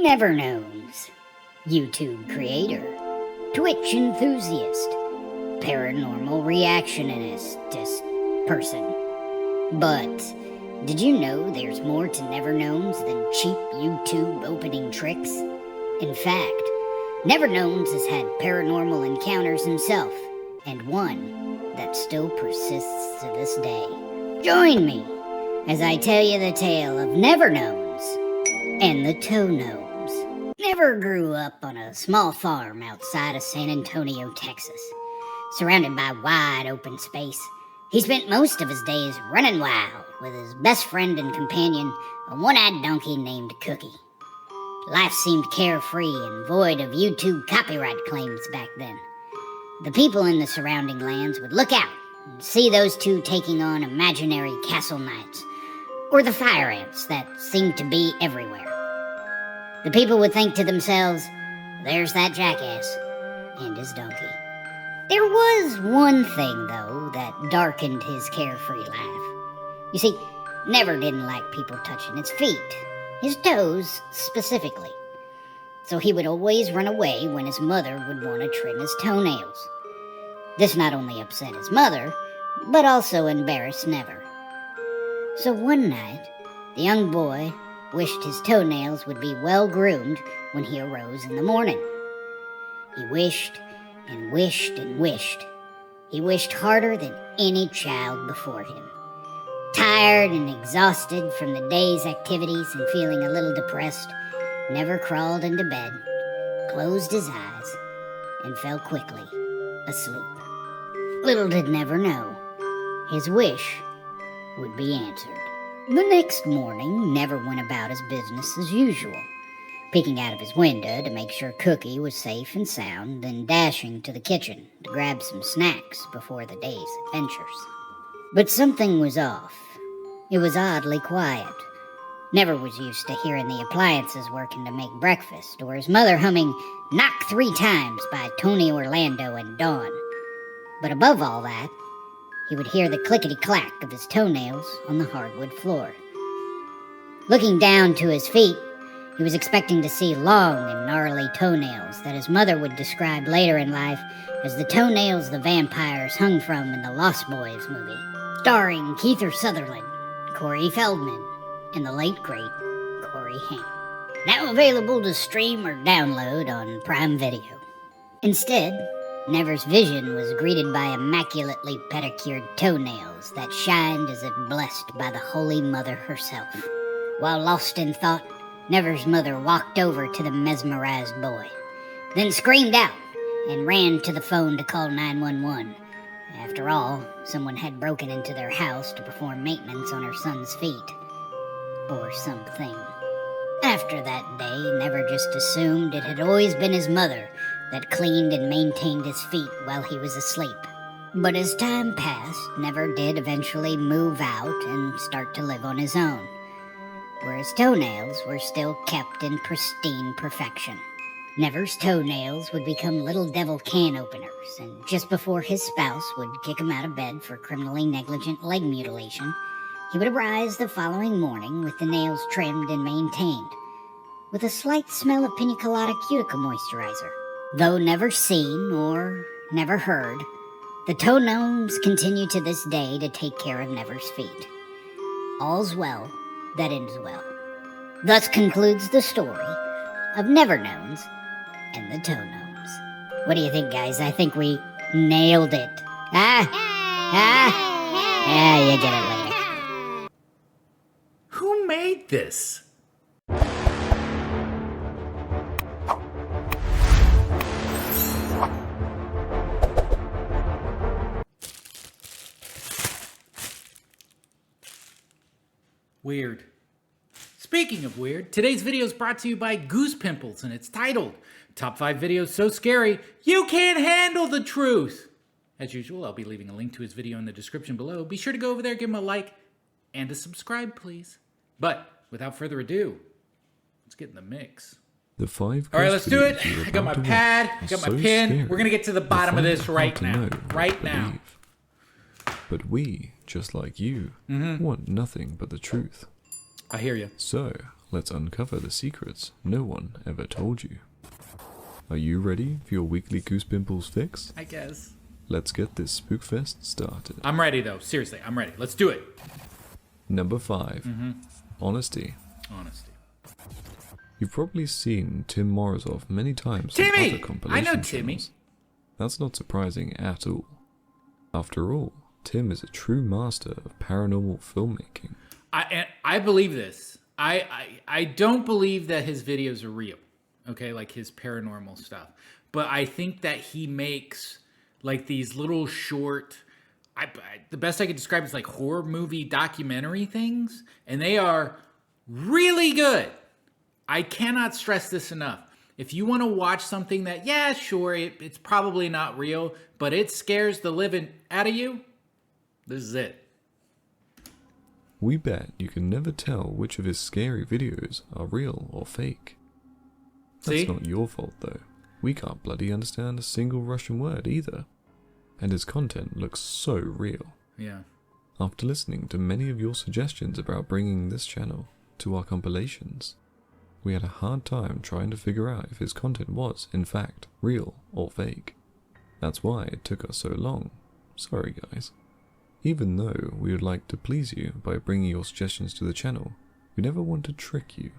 Never Knowns. YouTube creator, Twitch enthusiast, paranormal reactionist person. But did you know there's more to Never Knowns than cheap YouTube opening tricks? In fact, Never Knowns has had paranormal encounters himself, and one that still persists to this day. Join me as I tell you the tale of Never Knowns and the Toe Gnomes. Never grew up on a small farm outside of San Antonio, Texas. Surrounded by wide open space, he spent most of his days running wild with his best friend and companion, a one-eyed donkey named Cookie. Life seemed carefree and void of YouTube copyright claims back then. The people in the surrounding lands would look out and see those two taking on imaginary castle knights, or the fire ants that seemed to be everywhere. The people would think to themselves, there's that jackass and his donkey. There was one thing, though, that darkened his carefree life. You see, Never didn't like people touching his feet, his toes specifically. So he would always run away when his mother would want to trim his toenails. This not only upset his mother, but also embarrassed Never. So one night, the young boy wished his toenails would be well groomed when he arose in the morning. He wished and wished and wished. He wished harder than any child before him. Tired and exhausted from the day's activities and feeling a little depressed, Never crawled into bed, closed his eyes, and fell quickly asleep. Little did Never know, his wish would be answered. The next morning, Never went about his business as usual, peeking out of his window to make sure Cookie was safe and sound, then dashing to the kitchen to grab some snacks before the day's adventures. But something was off. It was oddly quiet. Never was used to hearing the appliances working to make breakfast, or his mother humming "Knock 3 Times" by Tony Orlando and Dawn. But above all that, he would hear the clickety-clack of his toenails on the hardwood floor. Looking down to his feet, he was expecting to see long and gnarly toenails that his mother would describe later in life as the toenails the vampires hung from in the Lost Boys movie, starring Kiefer Sutherland, Corey Feldman, and the late, great Corey Haim. Now available to stream or download on Prime Video. Instead, Never's vision was greeted by immaculately pedicured toenails that shined as if blessed by the Holy Mother herself. While lost in thought, Never's mother walked over to the mesmerized boy, then screamed out and ran to the phone to call 911. After all, someone had broken into their house to perform maintenance on her son's feet. Or something. After that day, Never just assumed it had always been his mother that cleaned and maintained his feet while he was asleep. But as time passed, Never did eventually move out and start to live on his own, where his toenails were still kept in pristine perfection. Never's toenails would become little devil can openers, and just before his spouse would kick him out of bed for criminally negligent leg mutilation, he would arise the following morning with the nails trimmed and maintained, with a slight smell of pina colada cuticle moisturizer. Though never seen or never heard, the toe gnomes continue to this day to take care of Never's feet. All's well that ends well. Thus concludes the story of Never Knowns and the Toe Gnomes. What do you think, guys? I think we nailed it. Yeah, you get it later. Who made this? Weird. Speaking of weird, today's video is brought to you by Goose Pimples, and it's titled, Top 5 Videos So Scary You Can't Handle the Truth. As usual, I'll be leaving a link to his video in the description below. Be sure to go over there, give him a like, and a subscribe, please. But, without further ado, let's get in the mix. The 5 All right, let's do it. I got my pad, I got my pen. We're going to get to the bottom of this right now. Right now. But we, just like you, want nothing but the truth. I hear you. So, let's uncover the secrets no one ever told you. Are you ready for your weekly Goose Pimples fix? I guess. Let's get this spookfest started. I'm ready though. Seriously, I'm ready. Let's do it. Number 5. Honesty. Honesty. You've probably seen Tim Morozov many times Timmy! on other compilation I know Timmy. channels. That's not surprising at all. After all, Tim is a true master of paranormal filmmaking. I believe this. I don't believe that his videos are real. Okay, like his paranormal stuff. But I think that he makes like these little short, the best I could describe is like horror movie documentary things, and they are really good. I cannot stress this enough. If you want to watch something that, yeah, sure, it's probably not real, but it scares the living out of you, this is it. We bet you can never tell which of his scary videos are real or fake. That's See? not your fault though. We can't bloody understand a single Russian word either. And his content looks so real. Yeah. After listening to many of your suggestions about bringing this channel to our compilations, we had a hard time trying to figure out if his content was, in fact, real or fake. That's why it took us so long. Sorry guys. Even though we would like to please you by bringing your suggestions to the channel, we never want to trick you.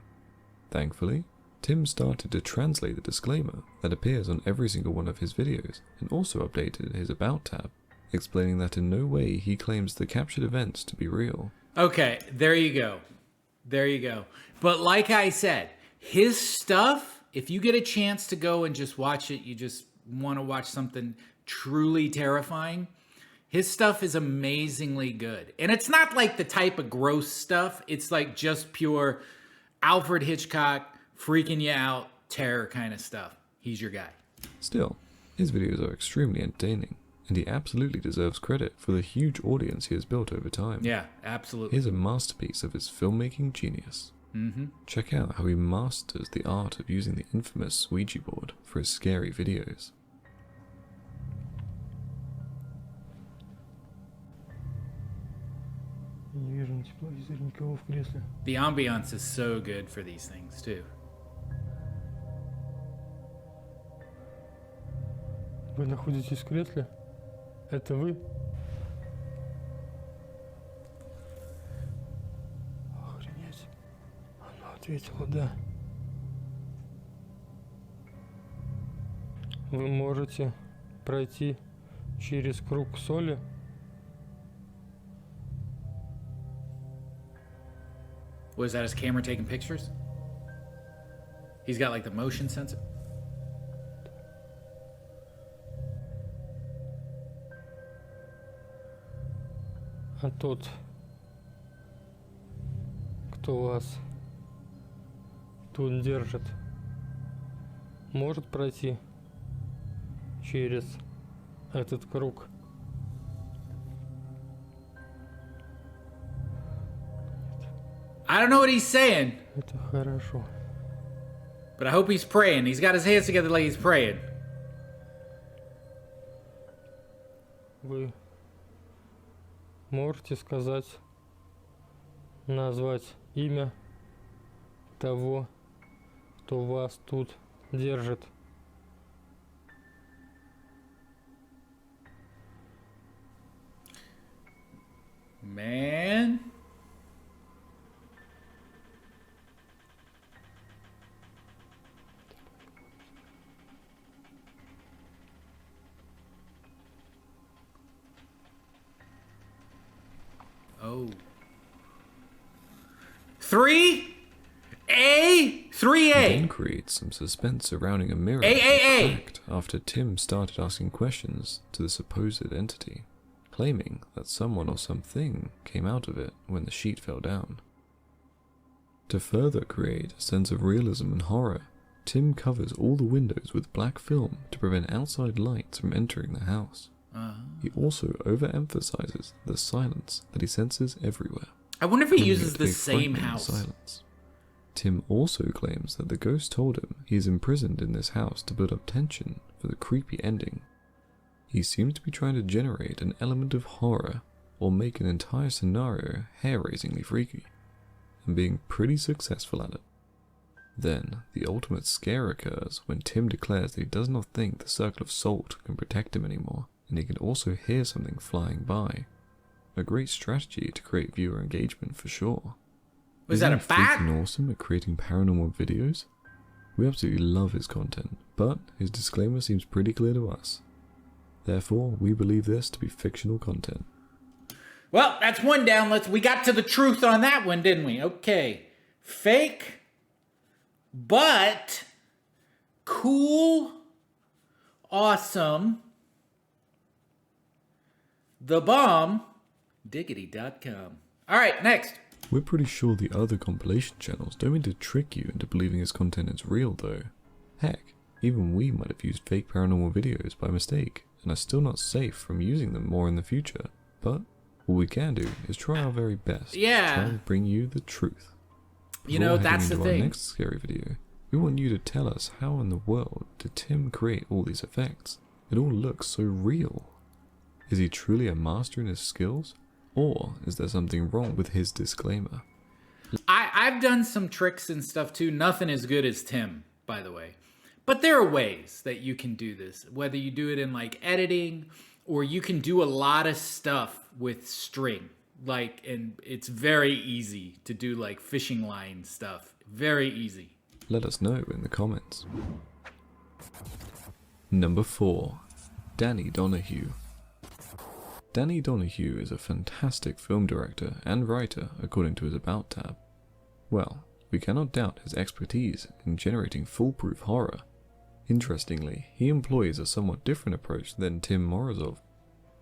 Thankfully, Tim started to translate the disclaimer that appears on every single one of his videos and also updated his About tab, explaining that in no way he claims the captured events to be real. Okay, there you go. There you go. But like I said, his stuff, if you get a chance to go and just watch it, you just want to watch something truly terrifying, his stuff is amazingly good. And it's not like the type of gross stuff. It's like just pure Alfred Hitchcock, freaking you out, terror kind of stuff. He's your guy. Still, his videos are extremely entertaining, and he absolutely deserves credit for the huge audience he has built over time. Yeah, absolutely. Here's a masterpiece of his filmmaking genius. Check out how he masters the art of using the infamous Ouija board for his scary videos. The ambiance is so good for these things too. Вы находитесь в кресле? Это вы? Охренеть. Она ответила да. Вы можете пройти через круг соли? Was that his camera taking pictures? He's got like the motion sensor. А тот, кто вас тут держит, может пройти через этот круг? I don't know what he's saying, Это хорошо. but I hope he's praying. He's got his hands together like he's praying. Вы можете сказать, назвать имя того, кто вас тут держит? Man. Oh. 3A? 3A. Then creates some suspense surrounding a mirror Hey, hey, that hey! cracked after Tim started asking questions to the supposed entity, claiming that someone or something came out of it when the sheet fell down. To further create a sense of realism and horror, Tim covers all the windows with black film to prevent outside lights from entering the house. He also overemphasizes the silence that he senses everywhere. I wonder if he making uses it the a same frightening house. Silence. Tim also claims that the ghost told him he is imprisoned in this house to build up tension for the creepy ending. He seems to be trying to generate an element of horror or make an entire scenario hair-raisingly freaky. and being pretty successful at it. Then, the ultimate scare occurs when Tim declares that he does not think the circle of salt can protect him anymore, and he can also hear something flying by. A great strategy to create viewer engagement for sure. Was that a Isn't he bat? freaking awesome at creating paranormal videos? We absolutely love his content, but his disclaimer seems pretty clear to us. Therefore, we believe this to be fictional content. Well, that's one down. We got to the truth on that one, didn't we? Okay. Fake, but cool, awesome, the bomb, diggity.com. All right, next. We're pretty sure the other compilation channels don't mean to trick you into believing his content is real though. Heck, even we might have used fake paranormal videos by mistake and are still not safe from using them more in the future. But all we can do is try our very best to try and bring you the truth. You know, that's the Before heading thing. into our next scary video, we want you to tell us how in the world did Tim create all these effects? It all looks so real. Is he truly a master in his skills? Or is there something wrong with his disclaimer? I've done some tricks and stuff too. Nothing as good as Tim, by the way. But there are ways that you can do this. Whether you do it in like editing, or you can do a lot of stuff with string. And it's very easy to do like fishing line stuff. Very easy. Let us know in the comments. Number 4. Danny Donahue. Danny Donahue is a fantastic film director and writer according to his About tab. Well, we cannot doubt his expertise in generating foolproof horror. Interestingly, he employs a somewhat different approach than Tim Morozov.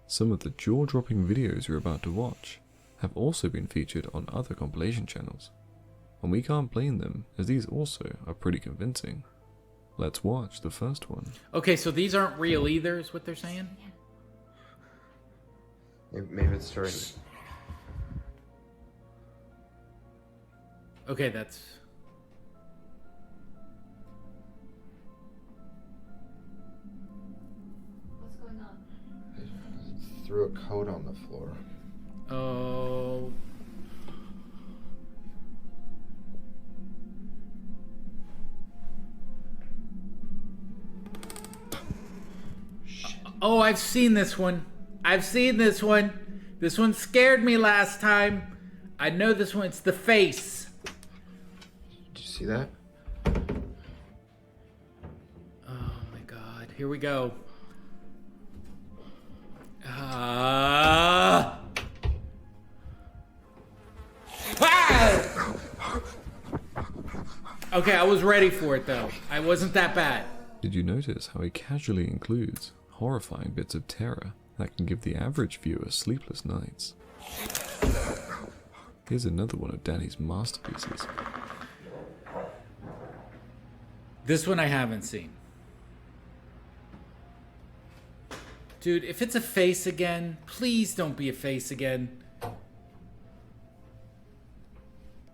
Some of the jaw-dropping videos you're about to watch have also been featured on other compilation channels, and we can't blame them as these also are pretty convincing. Let's watch the first one. Okay, so these aren't real either, is what they're saying? Maybe it's starting. Okay, that's... What's going on? He threw a coat on the floor. Oh... Oh, I've seen this one. I've seen this one. This one scared me last time. I know this one. It's the face. Did you see that? Oh my god. Here we go. Ah! Okay, I was ready for it though. I wasn't that bad. Did you notice how he casually includes horrifying bits of terror that can give the average viewer sleepless nights? Here's another one of Danny's masterpieces. This one I haven't seen. Dude, if it's a face again, please don't be a face again.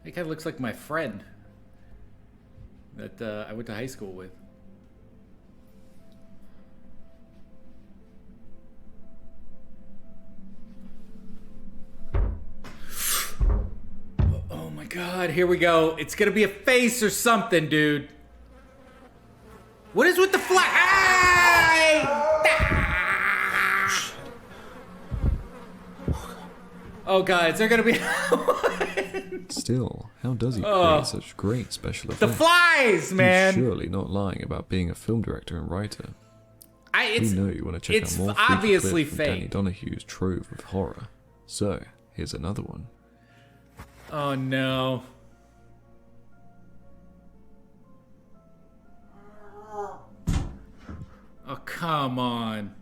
That guy looks like my friend that I went to high school with. Oh my god, here we go. It's gonna be a face or something, dude. What is with the fly? Oh god, is there gonna be... Still, how does he create such great special effects? The flies, man! He's surely not lying about being a film director and writer. We know you want to check out more freaky obviously clips from Danny fake. Donahue's trove of horror. So, here's another one. Oh no. Oh, come on.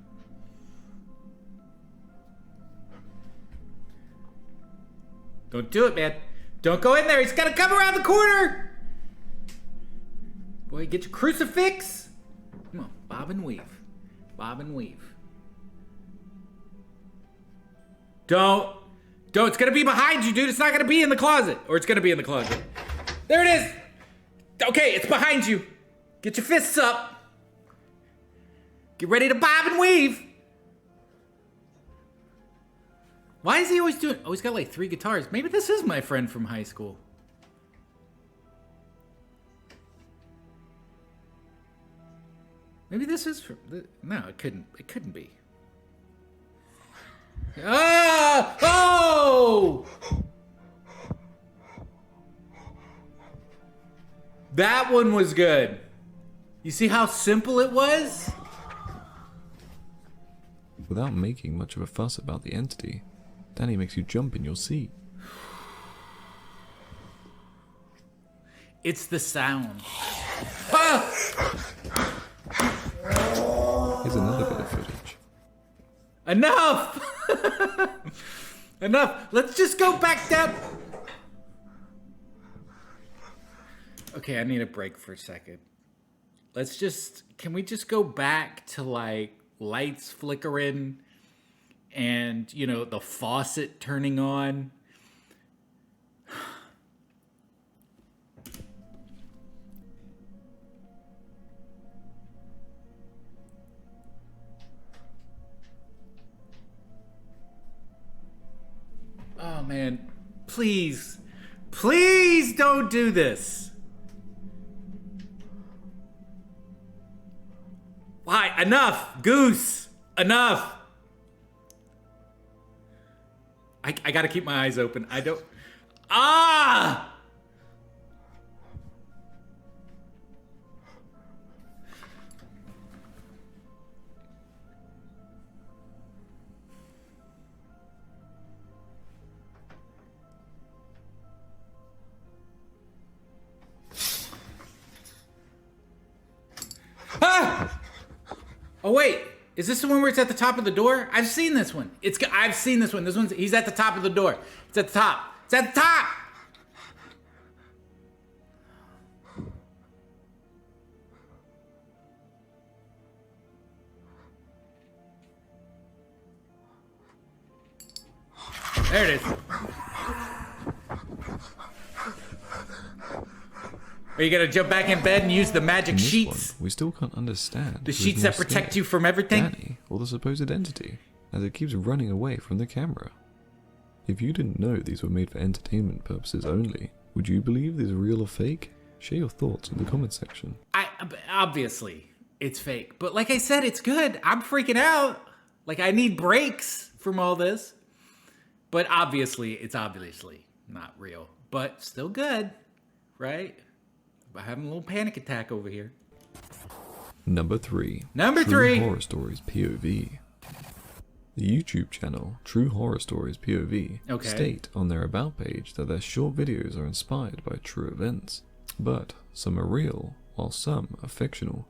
Don't do it, man. Don't go in there. He's got to come around the corner. Boy, get your crucifix. Come on, bob and weave. Bob and weave. Don't. It's going to be behind you, dude. It's not going to be in the closet. Or it's going to be in the closet. There it is. Okay, it's behind you. Get your fists up. Get ready to bob and weave. Why is he always doing... Oh, he's got like 3 guitars. Maybe this is my friend from high school. Maybe this is from... No, it couldn't. It couldn't be. Ah! Oh! That one was good. You see how simple it was? Without making much of a fuss about the entity, Danny makes you jump in your seat. It's the sound. Ah! Here's another bit of footage. Enough! Enough. Let's just go back down. Okay, I need a break for a second. Can we just go back to like lights flickering and, you know, the faucet turning on? Oh man, please, please don't do this. Why? Enough, Goose, enough. I gotta keep my eyes open. I don't, ah! Ah! Oh wait, is this the one where it's at the top of the door? I've seen this one. I've seen this one. He's at the top of the door. It's at the top. It's at the top. There it is. Are you gonna jump back in bed and use the magic In this sheets? one, we still can't understand. The who's sheets more that protect scared, you from everything? Danny or the supposed entity, as it keeps running away from the camera. If you didn't know these were made for entertainment purposes only, would you believe these are real or fake? Share your thoughts in the comment section. Obviously, it's fake. But like I said, it's good. I'm freaking out. Like, I need breaks from all this. But it's obviously not real. But still good, right? I'm having a little panic attack over here. Number 3. Number True 3. Horror Stories POV. The YouTube channel True Horror Stories POV state on their about page that their short videos are inspired by true events, but some are real while some are fictional,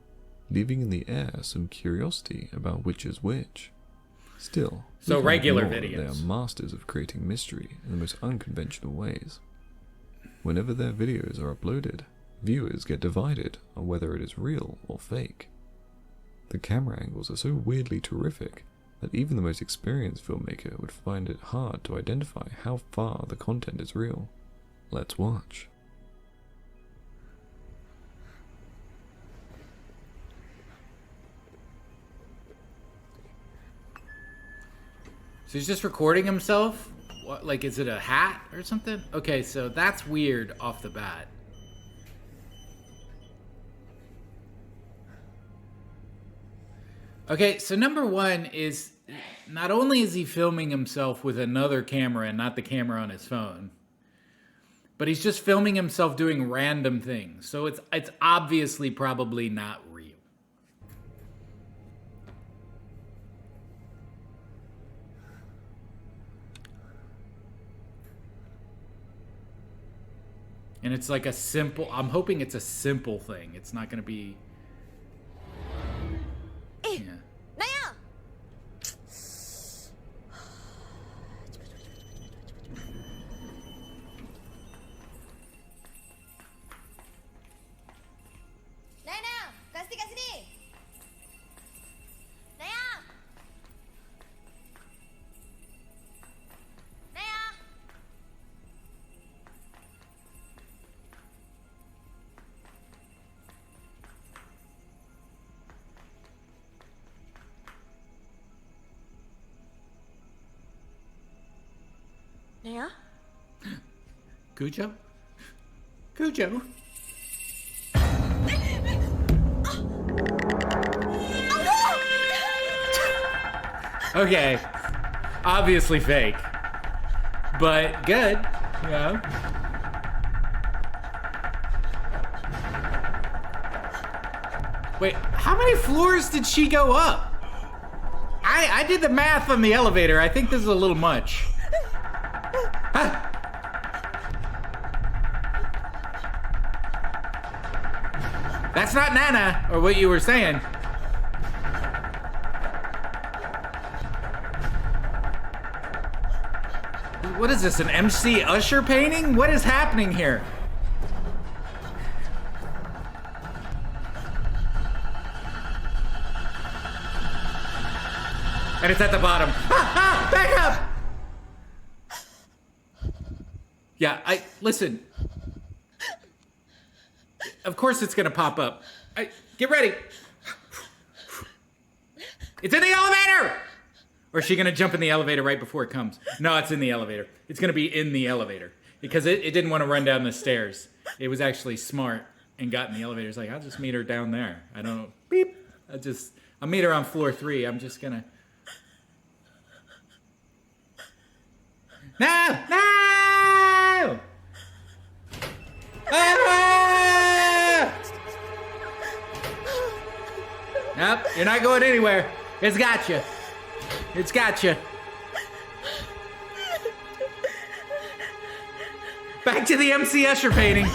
leaving in the air some curiosity about which is which. Still, so regular they videos. are masters of creating mystery in the most unconventional ways. Whenever their videos are uploaded, viewers get divided on whether it is real or fake. The camera angles are so weirdly terrific that even the most experienced filmmaker would find it hard to identify how far the content is real. Let's watch. So he's just recording himself? What, like, is it a hat or something? Okay, so that's weird off the bat. Okay, so number one is, not only is he filming himself with another camera and not the camera on his phone, but he's just filming himself doing random things. So it's obviously probably not real. And it's like a simple, I'm hoping it's a simple thing. It's not going to be... Yeah. Naya, kasih kat sini. Naya. Naya. Naya? Cujo? Cujo? Okay. Obviously fake. But good, you know. Wait, how many floors did she go up? I did the math on the elevator. I think this is a little much. Huh? That's not Nana, or what you were saying. What is this, an MC Usher painting? What is happening here? And it's at the bottom. Back up! Yeah, listen. Of course it's gonna pop up. Get ready. It's in the elevator! Or is she gonna jump in the elevator right before it comes? No, it's in the elevator. It's gonna be in the elevator. Because it didn't want to run down the stairs. It was actually smart and got in the elevator. It's like, I'll just meet her down there. I don't, beep. I'll meet her on floor 3. I'm just gonna. No! No! Ah! Nope, you're not going anywhere. It's got you. It's got you. Back to the MC Escher painting.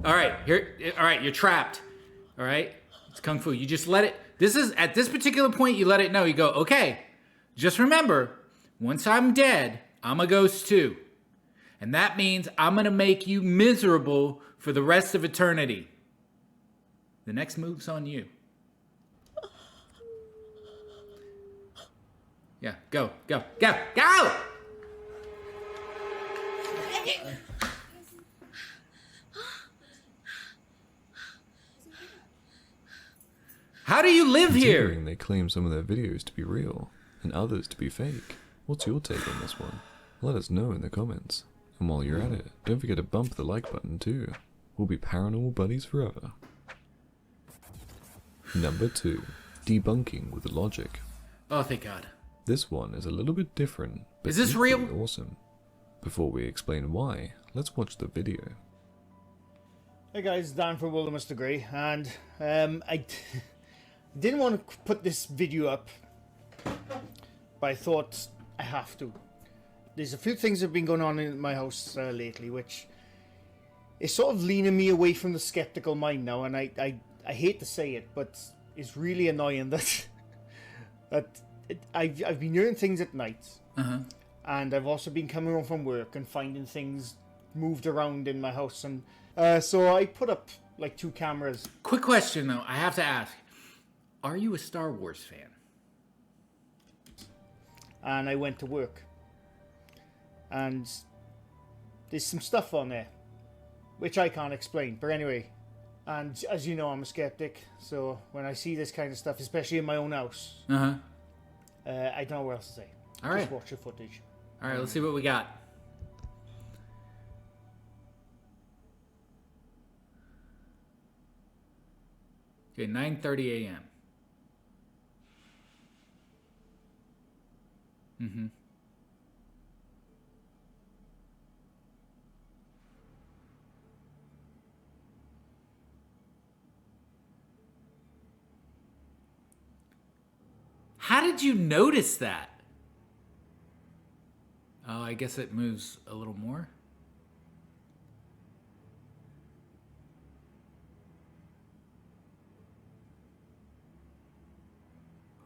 All right, you're trapped. All right, it's kung fu. You just let it. This is at this particular point. You let it know. You go, okay. Just remember, once I'm dead, I'm a ghost too, and that means I'm gonna make you miserable for the rest of eternity. The next move's on you. Yeah, go, go, go, go! How do you live here? Considering they claim some of their videos to be real and others to be fake. What's your take on this one? Let us know in the comments. And while you're at it, don't forget to bump the like button too. We'll be paranormal buddies forever. Number 2. Debunking with logic. Oh, thank God. This one is a little bit different, but is this equally real? Awesome. Before we explain why, let's watch the video. Hey guys, Dan from Wilderness Degree, and I didn't want to put this video up, but I thought I have to. There's a few things that have been going on in my house lately, which is sort of leaning me away from the skeptical mind now, and I hate to say it, but it's really annoying that I've been hearing things at night, and I've also been coming home from work and finding things moved around in my house, and so I put up like 2 cameras. Quick question though, I have to ask. Are you a Star Wars fan? And I went to work. And there's some stuff on there, which I can't explain. But anyway, and as you know, I'm a skeptic. So when I see this kind of stuff, especially in my own house, I don't know what else to say. All right. Just watch the footage. All right, let's see what we got. Okay, 9:30 a.m. How did you notice that? Oh, I guess it moves a little more.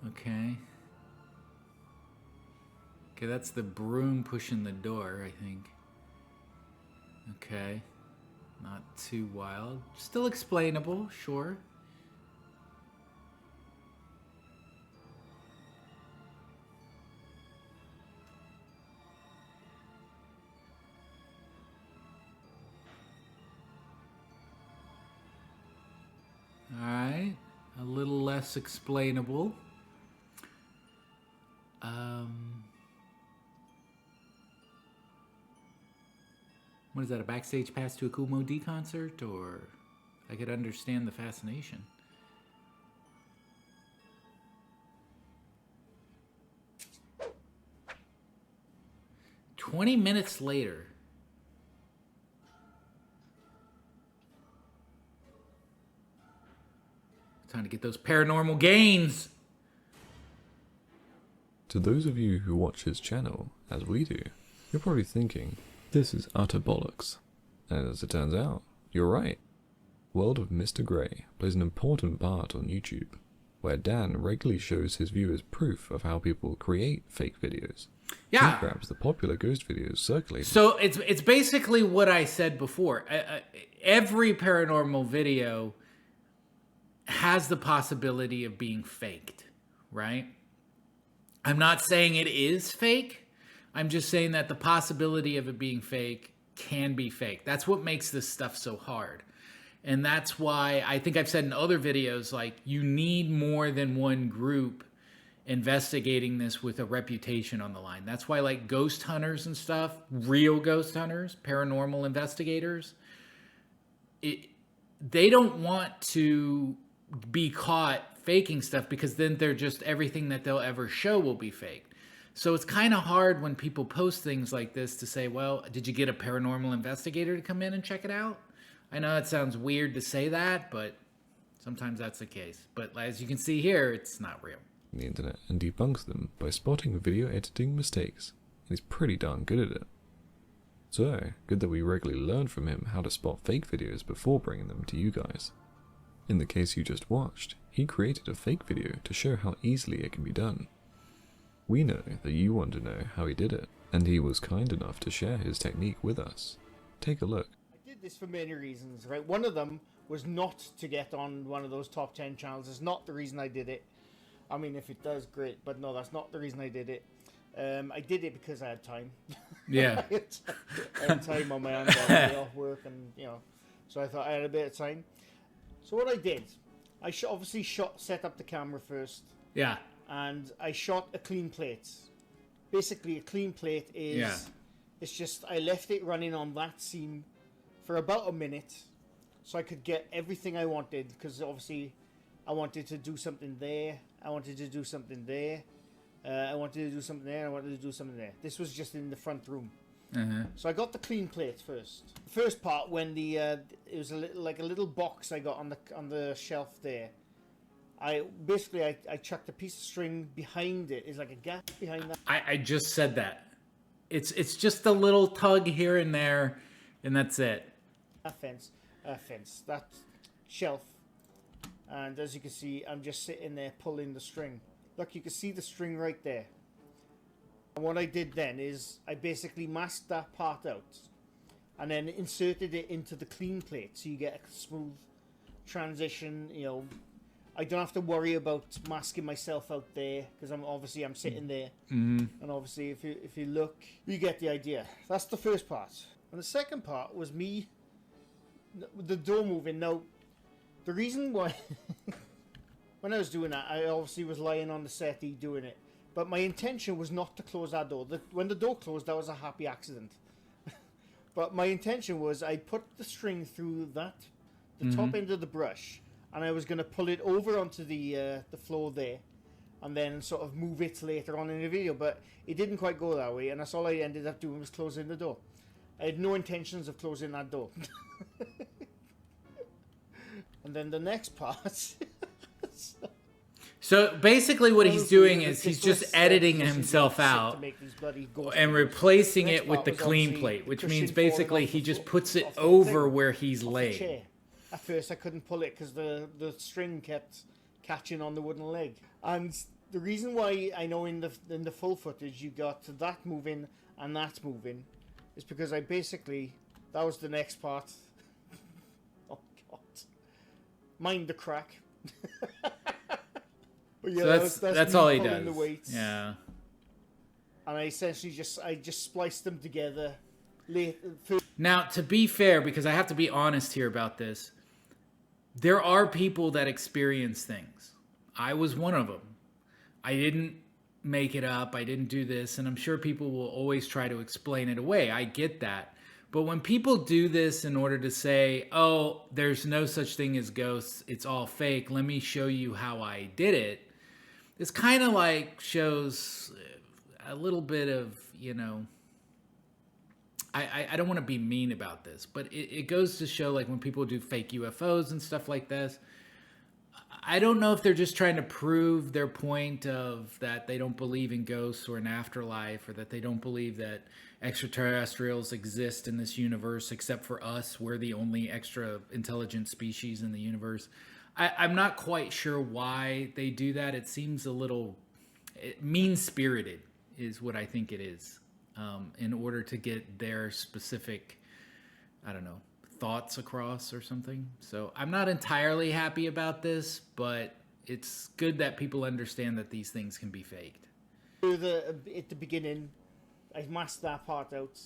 Okay. Okay, that's the broom pushing the door, I think. Okay. Not too wild. Still explainable, sure. Alright. A little less explainable. What is that, a backstage pass to a Kool Moe Dee concert? Or I could understand the fascination. 20 minutes later. Time to get those paranormal gains. To those of you who watch his channel, as we do, you're probably thinking, this is utter bollocks. And as it turns out, you're right. World of Mr. Grey plays an important part on YouTube, where Dan regularly shows his viewers proof of how people create fake videos. Yeah. He grabs the popular ghost videos circulating. So it's basically what I said before. Every paranormal video has the possibility of being faked, right? I'm not saying it is fake. I'm just saying that the possibility of it being fake can be fake. That's what makes this stuff so hard. And that's why I think I've said in other videos, like, you need more than one group investigating this with a reputation on the line. That's why, like, ghost hunters and stuff, real ghost hunters, paranormal investigators, they don't want to be caught faking stuff, because then they're just, everything that they'll ever show will be faked. So it's kind of hard when people post things like this to say, well, did you get a paranormal investigator to come in and check it out? I know it sounds weird to say that, but sometimes that's the case. But as you can see here, it's not real. The internet and debunks them by spotting video editing mistakes, and he's pretty darn good at it. So, good that we regularly learn from him how to spot fake videos before bringing them to you guys. In the case you just watched, he created a fake video to show how easily it can be done. We know that you want to know how he did it, and he was kind enough to share his technique with us. Take a look. I did this for many reasons, right? One of them was not to get on one of those top 10 channels. It's not the reason I did it. I mean, if it does, great, but no, that's not the reason I did it. I did it because I had time. Yeah. I had time on my hands, I had off work, and so I thought I had a bit of time. So what I did, I obviously set up the camera first. Yeah. And I shot a clean plate. Basically, a clean plate is, it's just, I left it running on that scene for about a minute, so I could get everything I wanted, because obviously I wanted to do something there, I wanted to do something there, I wanted to do something there, I wanted to do something there. This was just in the front room. So I got the clean plate first. The first part, when it was a little box I got on the shelf there. I chucked a piece of string behind it. It's like a gap behind that. I just said that. It's just a little tug here and there, and that's it. That shelf. And as you can see, I'm just sitting there pulling the string. Look, you can see the string right there. And what I did then is I basically masked that part out and then inserted it into the clean plate, so you get a smooth transition. I don't have to worry about masking myself out there, because I'm sitting there. And obviously, if you look, you get the idea. That's the first part. And the second part was me, the door moving. Now, the reason why, when I was doing that, I obviously was lying on the settee doing it. But my intention was not to close that door. When the door closed, that was a happy accident. But my intention was, I put the string through the top end of the brush, and I was going to pull it over onto the floor there, and then sort of move it later on in the video. But it didn't quite go that way, and that's all I ended up doing was closing the door. I had no intentions of closing that door. And then the next part. So basically what he's doing is he's just editing himself out and replacing it with the clean plate, which means basically he just puts it over where he's laying. At first I couldn't pull it because the string kept catching on the wooden leg. And the reason why I know in the full footage you got that moving and that moving is because that was the next part. Oh God. Mind the crack. But yeah, so that's all he does. The weights. Yeah. And I essentially just spliced them together. Now, to be fair, because I have to be honest here about this, there are people that experience things. I was one of them. I didn't make it up. I didn't do this. And I'm sure people will always try to explain it away. I get that. But when people do this in order to say, oh, there's no such thing as ghosts, it's all fake, let me show you how I did it, this kind of like shows a little bit of, I don't want to be mean about this, but it goes to show, like, when people do fake UFOs and stuff like this, I don't know if they're just trying to prove their point of that they don't believe in ghosts or an afterlife, or that they don't believe that extraterrestrials exist in this universe except for us. We're the only extra intelligent species in the universe. I'm not quite sure why they do that. It seems a little mean-spirited is what I think it is, in order to get their specific, I don't know, thoughts across or something. So I'm not entirely happy about this, but it's good that people understand that these things can be faked. At the beginning, I masked that part out,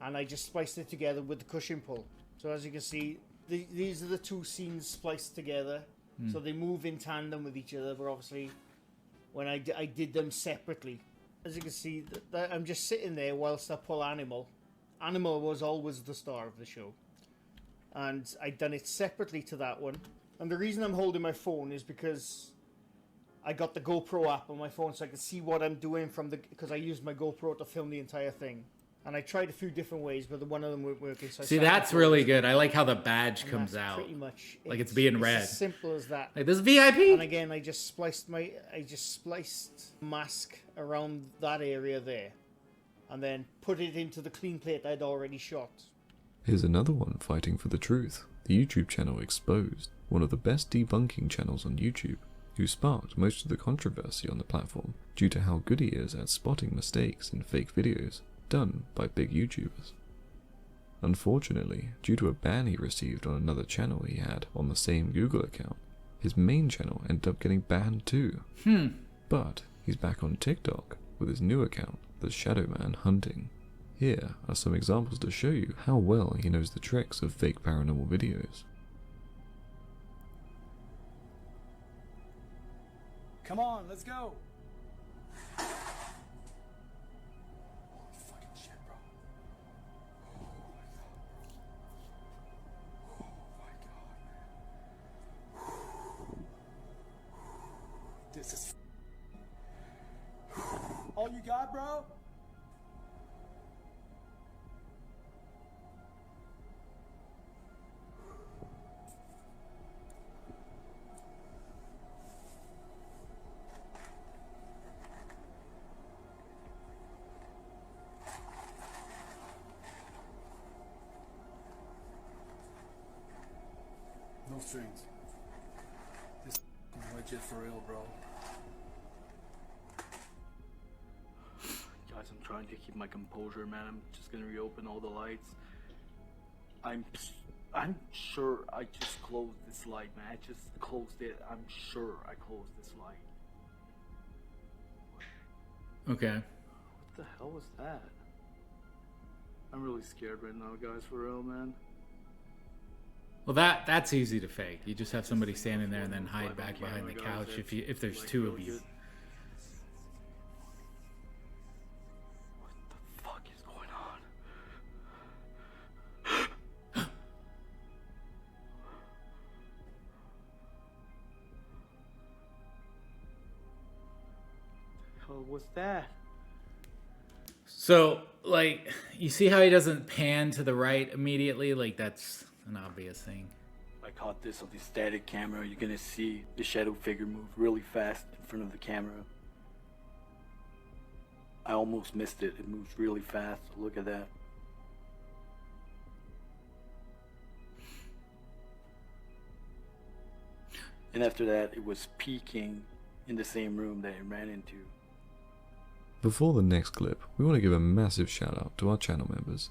and I just spliced it together with the cushion pull. So as you can see, these are the two scenes spliced together, so they move in tandem with each other. But obviously, when I did them separately, as you can see, I'm just sitting there whilst I pull Animal. Animal was always the star of the show, and I'd done it separately to that one. And the reason I'm holding my phone is because I got the GoPro app on my phone, so I can see what I'm doing because I used my GoPro to film the entire thing. And I tried a few different ways, but one of them weren't working. So See, that's really good. I like how the badge comes out. Pretty much like it's being read. As simple as that. Like, this is VIP. And again, I just spliced mask around that area there, and then put it into the clean plate I'd already shot. Here's another one fighting for the truth. The YouTube channel Exposed, one of the best debunking channels on YouTube, who sparked most of the controversy on the platform due to how good he is at spotting mistakes in fake videos done by big YouTubers. Unfortunately, due to a ban he received on another channel he had on the same Google account, his main channel ended up getting banned too. But he's back on TikTok with his new account, The Shadow Man Hunting. Here are some examples to show you how well he knows the tricks of fake paranormal videos. Come on, let's go. This is all you got, bro? No strings. This is legit for real, bro. Guys, I'm trying to keep my composure, man. I'm just gonna reopen all the lights. I'm sure I just closed this light, man. I just closed it. I'm sure I closed this light. Okay. What the hell was that? I'm really scared right now, guys, for real, man. Well, that's easy to fake. You just have somebody standing there and then hide back behind the couch if there's two of you. What the fuck is going on? The hell was that? So, like, you see how he doesn't pan to the right immediately? Like, that's an obvious thing. I caught this on the static camera. You're gonna see the shadow figure move really fast in front of the camera. I almost missed it. It moves really fast. Look at that. And after that, it was peeking in the same room that it ran into. Before the next clip, we want to give a massive shout out to our channel members.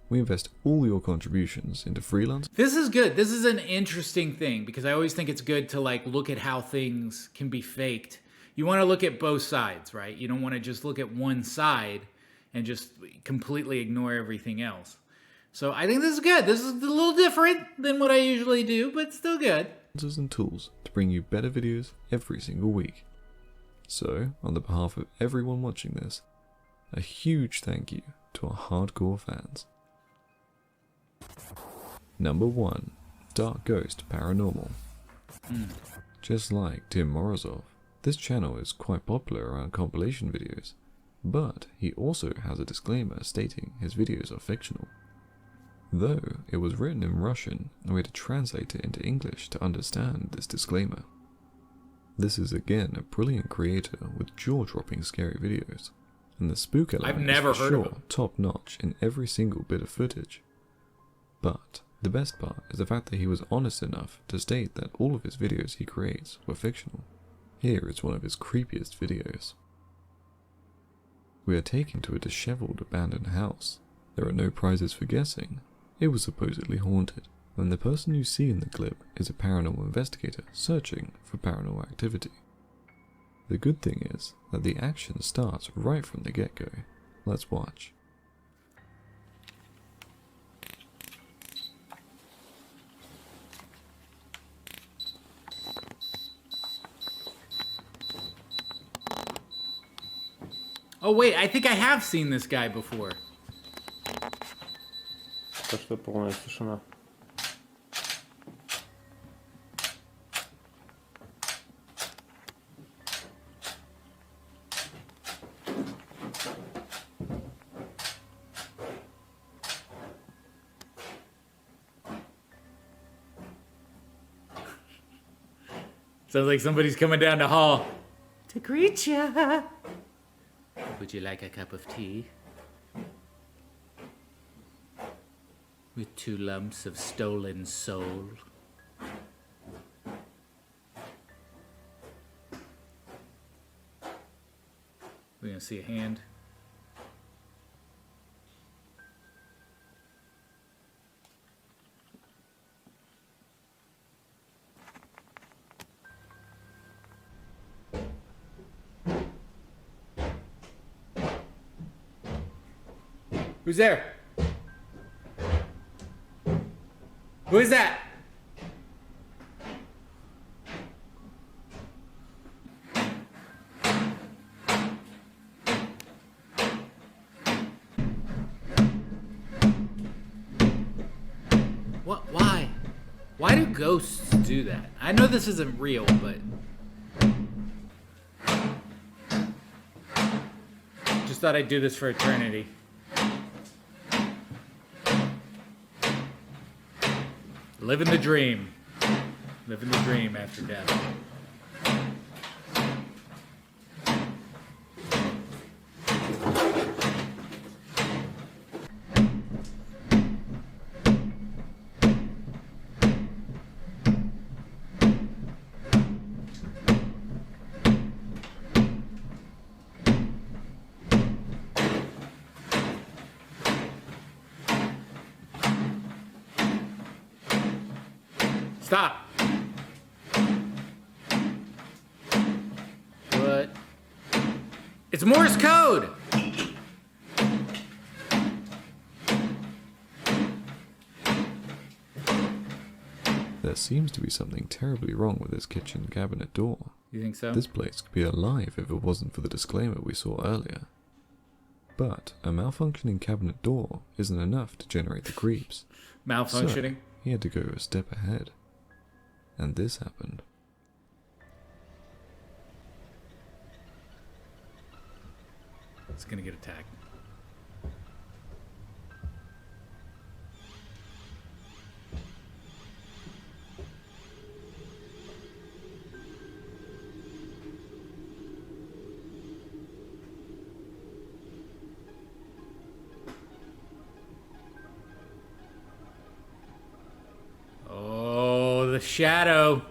We invest all your contributions into freelance. This is good. This is an interesting thing because I always think it's good to, like, look at how things can be faked. You want to look at both sides, right? You don't want to just look at one side and just completely ignore everything else. So I think this is good. This is a little different than what I usually do, but still good. And tools to bring you better videos every single week. So, on the behalf of everyone watching this, a huge thank you to our hardcore fans. Number 1. Dark Ghost Paranormal. Just like Tim Morozov, this channel is quite popular around compilation videos, but he also has a disclaimer stating his videos are fictional. Though it was written in Russian, and we had to translate it into English to understand this disclaimer. This is again a brilliant creator with jaw-dropping scary videos, and the spook element I've never is for heard of sure him. top-notch in every single bit of footage. But the best part is the fact that he was honest enough to state that all of his videos he creates were fictional. Here is one of his creepiest videos. We are taken to a disheveled abandoned house. There are no prizes for guessing. It was supposedly haunted, and the person you see in the clip is a paranormal investigator searching for paranormal activity. The good thing is that the action starts right from the get-go. Let's watch. Oh wait, I think I have seen this guy before. То, что полная тишина. Sounds like somebody's coming down the hall. To greet ya. Would you like a cup of tea? With 2 lumps of stolen soul. We're gonna see a hand. Who's there? Who is that? What? Why? Why do ghosts do that? I know this isn't real, but... Just thought I'd do this for eternity. Living the dream. Living the dream after death. Stop. What? It's Morse code. There seems to be something terribly wrong with this kitchen cabinet door. You think so? This place could be alive if it wasn't for the disclaimer we saw earlier. But a malfunctioning cabinet door isn't enough to generate the creeps. Malfunctioning? So he had to go a step ahead. And this happened. It's gonna get attacked. Oh, the shadow.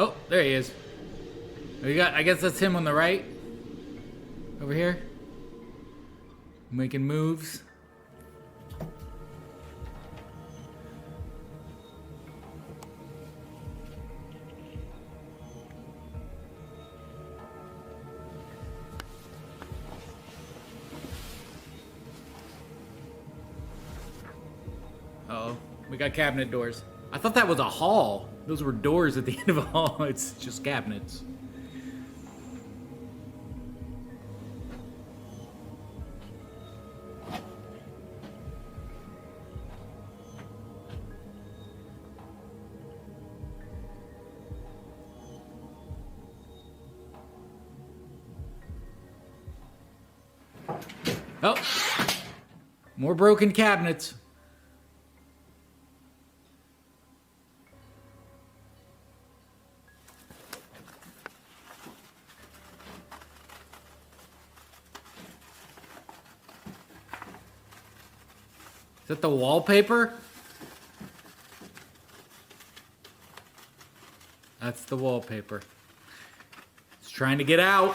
Oh, there he is. We got, I guess that's him on the right. Over here. Making moves. we got cabinet doors. I thought that was a hall. Those were doors at the end of a hall. It's just cabinets. Oh, more broken cabinets. Is that the wallpaper? That's the wallpaper. It's trying to get out.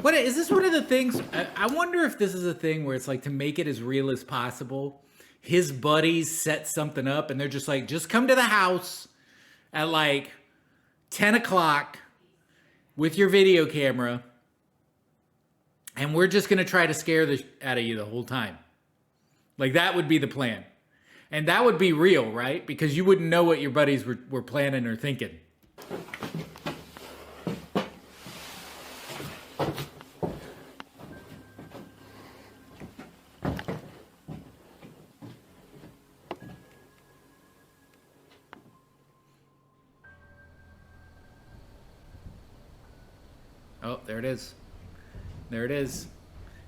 What is this one of the things? I wonder if this is a thing where it's like to make it as real as possible. His buddies set something up and they're just like, just come to the house at like 10 o'clock with your video camera and we're just going to try to scare the out of you the whole time. Like that would be the plan. And that would be real, right? Because you wouldn't know what your buddies were planning or thinking. Oh, there it is. There it is.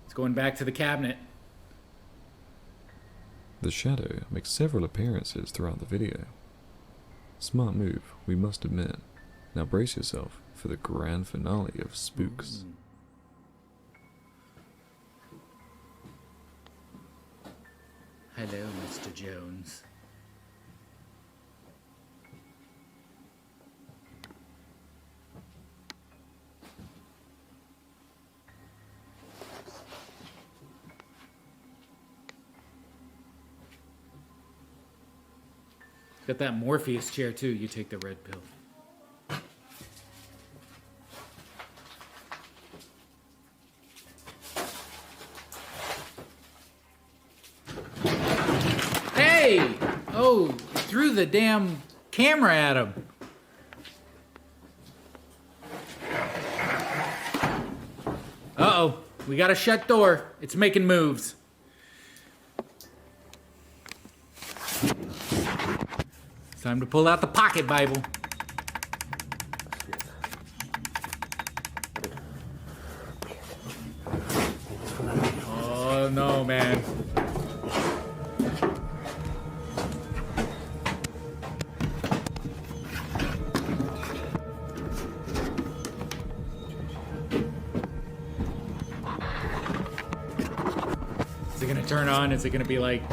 It's going back to the cabinet. The shadow makes several appearances throughout the video. Smart move, we must admit. Now brace yourself for the grand finale of Spooks. Hello, Mr. Jones. Got that Morpheus chair too. You take the red pill. Hey! Oh, threw the damn camera at him. Uh-oh. We got a shut door. It's making moves. It's time to pull out the pocket Bible. Oh no, man. Is it gonna turn on? Is it gonna be like...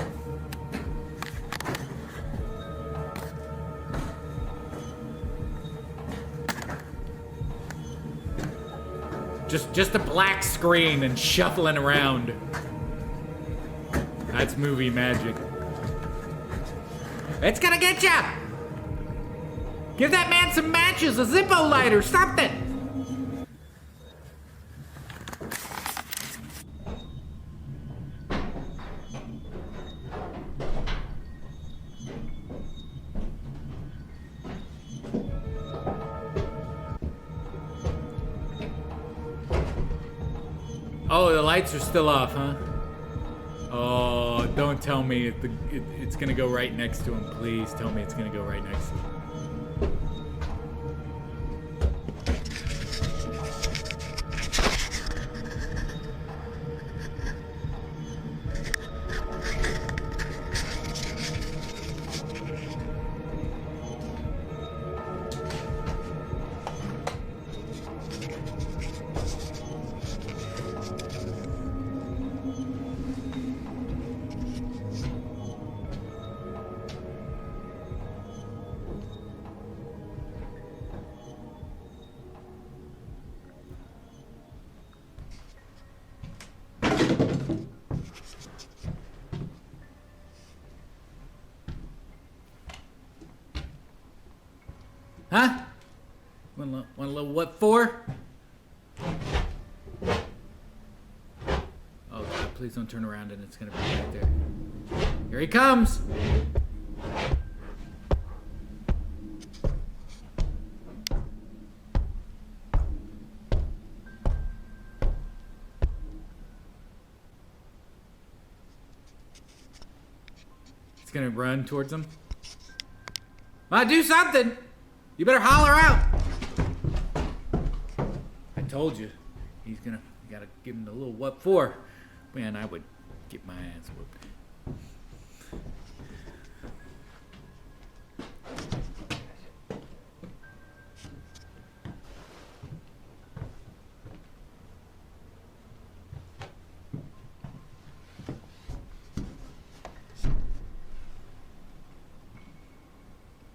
Just a black screen and shuffling around. That's movie magic. It's gonna get ya! Give that man some matches, a Zippo lighter, something! Oh, the lights are still off, huh? Oh, don't tell me it's gonna go right next to him. Please tell me it's gonna go right next to him. Huh? Want a little what for? please don't turn around and it's gonna be right there. Here he comes! He's gonna run towards him. Do something! You better holler out! I told you. He's gonna, you gotta give him the little what for. Man, I would get my ass whooped.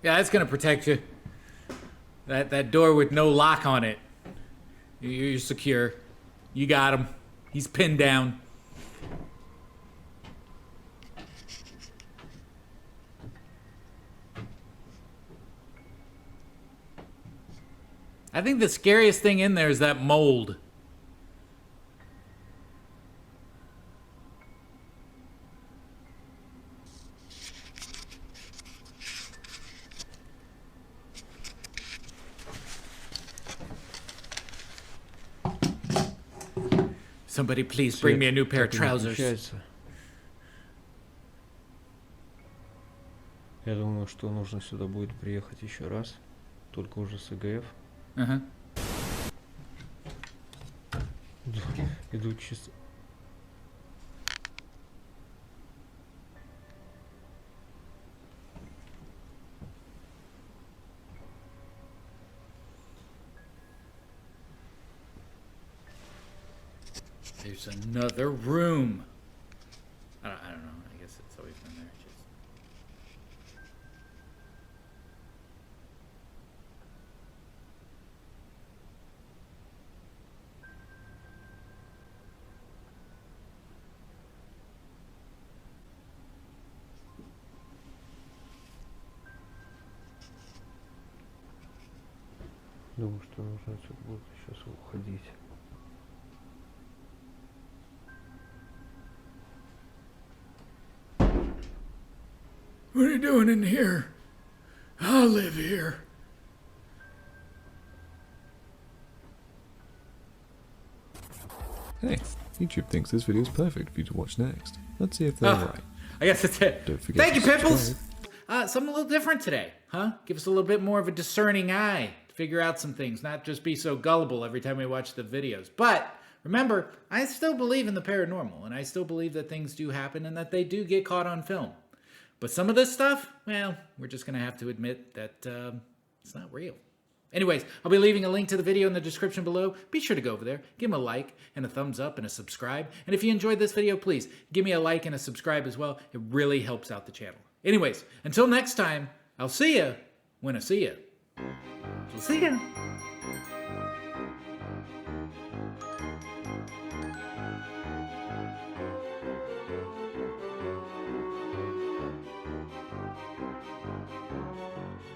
Yeah, that's gonna protect you. That door with no lock on it. You're secure. You got him. He's pinned down. I think the scariest thing in there is that mold. Somebody please bring me a new pair of trousers. Я думаю, что нужно сюда будет приехать еще раз, только уже с ЭГФ. Uh-huh. Иду чисто. There's another room. I don't know. I guess it's always been there. Just... Думаю, что нужно отсюда будет сейчас уходить. What are you doing in here? I'll live here. Hey, YouTube thinks this video is perfect for you to watch next. Let's see if they're right. I guess that's it. Don't forget Thank you, to Pimples. subscribe. Something a little different today, huh? Give us a little bit more of a discerning eye to figure out some things, not just be so gullible every time we watch the videos. But remember, I still believe in the paranormal, and I still believe that things do happen and that they do get caught on film. But some of this stuff, well, we're just going to have to admit that it's not real. Anyways, I'll be leaving a link to the video in the description below. Be sure to go over there, give them a like and a thumbs up and a subscribe. And if you enjoyed this video, please give me a like and a subscribe as well. It really helps out the channel. Anyways, until next time, I'll see ya when I see ya. See ya.